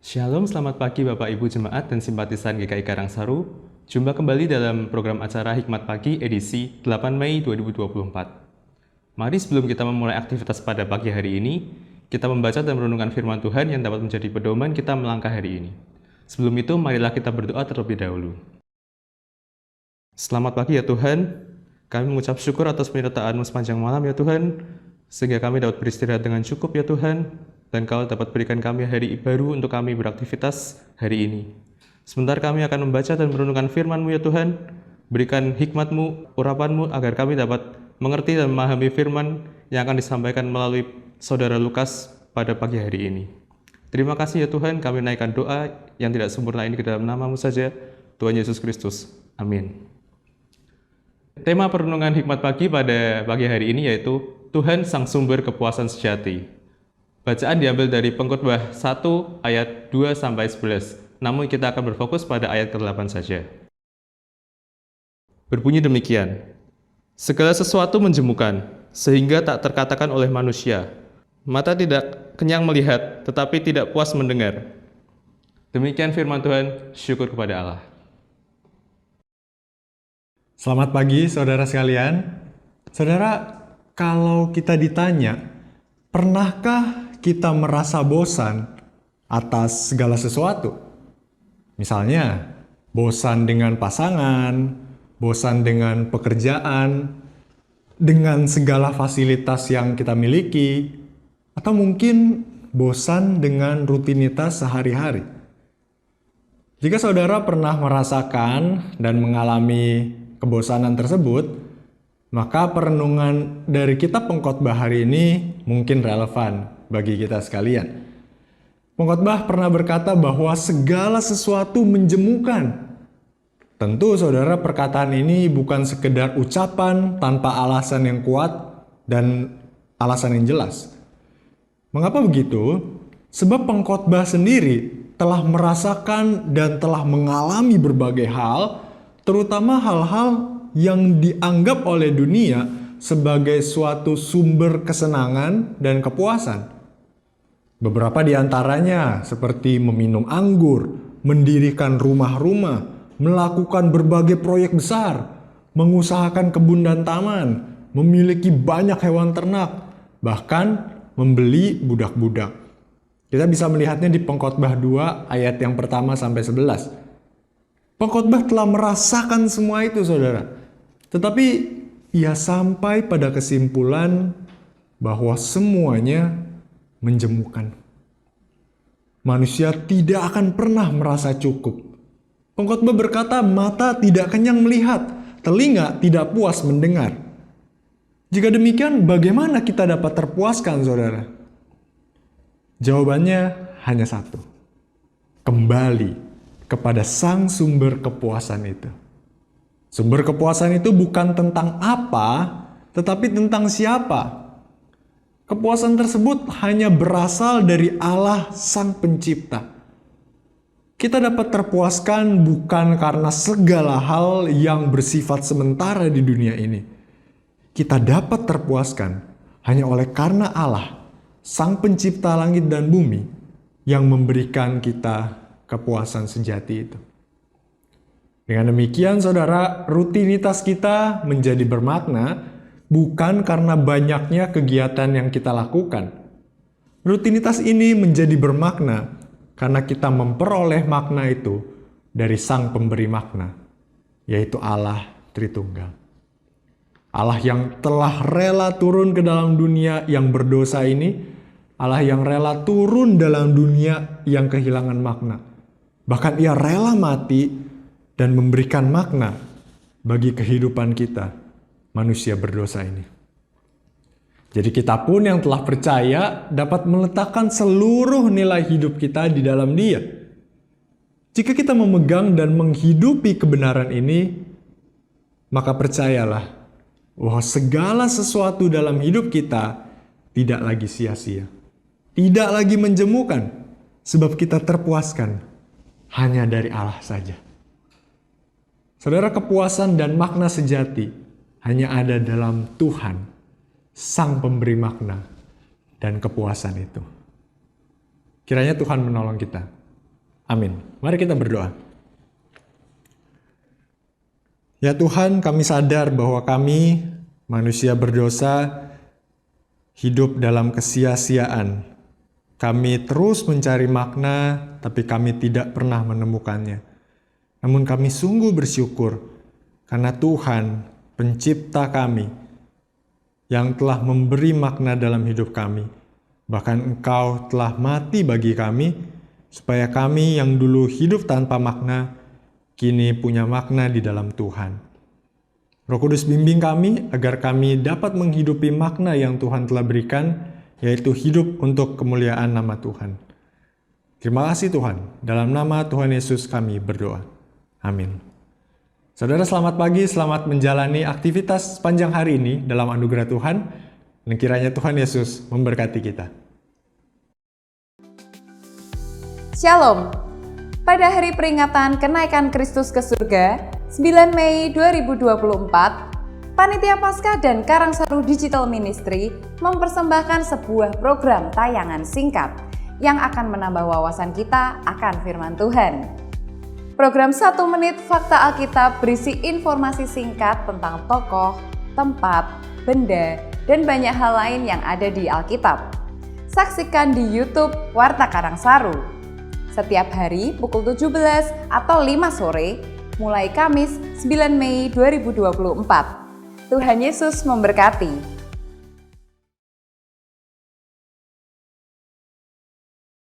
Shalom, selamat pagi Bapak Ibu Jemaat dan simpatisan GKI Karangsaru. Jumpa kembali dalam program acara Hikmat Pagi edisi 8 Mei 2024. Mari sebelum kita memulai aktivitas pada pagi hari ini, kita membaca dan merenungkan firman Tuhan yang dapat menjadi pedoman kita melangkah hari ini. Sebelum itu, marilah kita berdoa terlebih dahulu. Selamat pagi ya Tuhan, kami mengucap syukur atas penyertaan-Mu sepanjang malam ya Tuhan, sehingga kami dapat beristirahat dengan cukup ya Tuhan, dan Kau dapat berikan kami hari baru untuk kami beraktivitas hari ini. Sebentar kami akan membaca dan merenungkan firman-Mu ya Tuhan, berikan hikmat-Mu, urapan-Mu, agar kami dapat mengerti dan memahami firman yang akan disampaikan melalui Saudara Lukas pada pagi hari ini. Terima kasih ya Tuhan, kami naikkan doa yang tidak sempurna ini ke dalam nama-Mu saja, Tuhan Yesus Kristus. Amin. Tema perenungan hikmat pagi pada pagi hari ini yaitu Tuhan Sang Sumber Kepuasan Sejati. Bacaan diambil dari Pengkhotbah 1 ayat 2-11, namun kita akan berfokus pada ayat ke-8 saja. Berbunyi demikian, segala sesuatu menjemukan, sehingga tak terkatakan oleh manusia. Mata tidak kenyang melihat, tetapi tidak puas mendengar. Demikian firman Tuhan, syukur kepada Allah. Selamat pagi saudara sekalian. Saudara, kalau kita ditanya, pernahkah kita merasa bosan atas segala sesuatu? Misalnya, bosan dengan pasangan, bosan dengan pekerjaan, dengan segala fasilitas yang kita miliki, atau mungkin bosan dengan rutinitas sehari-hari. Jika saudara pernah merasakan dan mengalami kebosanan tersebut, maka perenungan dari kitab Pengkhotbah hari ini mungkin relevan bagi kita sekalian. Pengkhotbah pernah berkata bahwa segala sesuatu menjemukan. Tentu saudara, perkataan ini bukan sekedar ucapan tanpa alasan yang kuat dan alasan yang jelas. Mengapa begitu? Sebab pengkhotbah sendiri telah merasakan dan telah mengalami berbagai hal, terutama hal-hal yang dianggap oleh dunia sebagai suatu sumber kesenangan dan kepuasan. Beberapa di antaranya seperti meminum anggur, mendirikan rumah-rumah, melakukan berbagai proyek besar, mengusahakan kebun dan taman, memiliki banyak hewan ternak, bahkan membeli budak-budak. Kita bisa melihatnya di Pengkhotbah 2 ayat yang pertama sampai 11. Pengkhotbah telah merasakan semua itu, saudara. Tetapi ia sampai pada kesimpulan bahwa semuanya menjemukan. Manusia tidak akan pernah merasa cukup. Pengkhotbah berkata, mata tidak kenyang melihat, telinga tidak puas mendengar. Jika demikian, bagaimana kita dapat terpuaskan, saudara? Jawabannya hanya satu. Kembali kepada sang sumber kepuasan itu. Sumber kepuasan itu bukan tentang apa, tetapi tentang siapa. Kepuasan tersebut hanya berasal dari Allah Sang Pencipta. Kita dapat terpuaskan bukan karena segala hal yang bersifat sementara di dunia ini. Kita dapat terpuaskan hanya oleh karena Allah, Sang Pencipta langit dan bumi, yang memberikan kita kepuasan sejati itu. Dengan demikian, saudara, rutinitas kita menjadi bermakna bukan karena banyaknya kegiatan yang kita lakukan. Rutinitas ini menjadi bermakna karena kita memperoleh makna itu dari Sang Pemberi makna, yaitu Allah Tritunggal. Allah yang telah rela turun ke dalam dunia yang berdosa ini, Allah yang rela turun dalam dunia yang kehilangan makna. Bahkan ia rela mati dan memberikan makna bagi kehidupan kita, manusia berdosa ini. Jadi kita pun yang telah percaya dapat meletakkan seluruh nilai hidup kita di dalam Dia. Jika kita memegang dan menghidupi kebenaran ini, maka percayalah bahwa segala sesuatu dalam hidup kita tidak lagi sia-sia, tidak lagi menjemukan, sebab kita terpuaskan hanya dari Allah saja. Saudara, kepuasan dan makna sejati hanya ada dalam Tuhan, Sang Pemberi makna dan kepuasan itu. Kiranya Tuhan menolong kita Amin. Mari kita berdoa. Ya Tuhan, kami sadar bahwa kami manusia berdosa hidup dalam kesia-siaan. Kami terus mencari makna, tapi kami tidak pernah menemukannya. Namun kami sungguh bersyukur karena Tuhan, pencipta kami, yang telah memberi makna dalam hidup kami. Bahkan Engkau telah mati bagi kami, supaya kami yang dulu hidup tanpa makna, kini punya makna di dalam Tuhan. Roh Kudus bimbing kami agar kami dapat menghidupi makna yang Tuhan telah berikan, yaitu hidup untuk kemuliaan nama Tuhan. Terima kasih Tuhan, dalam nama Tuhan Yesus kami berdoa. Amin. Saudara selamat pagi, selamat menjalani aktivitas sepanjang hari ini dalam anugerah Tuhan, dan kiranya Tuhan Yesus memberkati kita. Shalom. Pada hari peringatan kenaikan Kristus ke surga, 9 Mei 2024, Panitia Paskah dan Karangsaru Digital Ministry mempersembahkan sebuah program tayangan singkat yang akan menambah wawasan kita akan firman Tuhan. Program 1 menit Fakta Alkitab berisi informasi singkat tentang tokoh, tempat, benda, dan banyak hal lain yang ada di Alkitab. Saksikan di YouTube Warta Karangsaru setiap hari pukul 17 atau 5 sore, mulai Kamis 9 Mei 2024. Tuhan Yesus memberkati.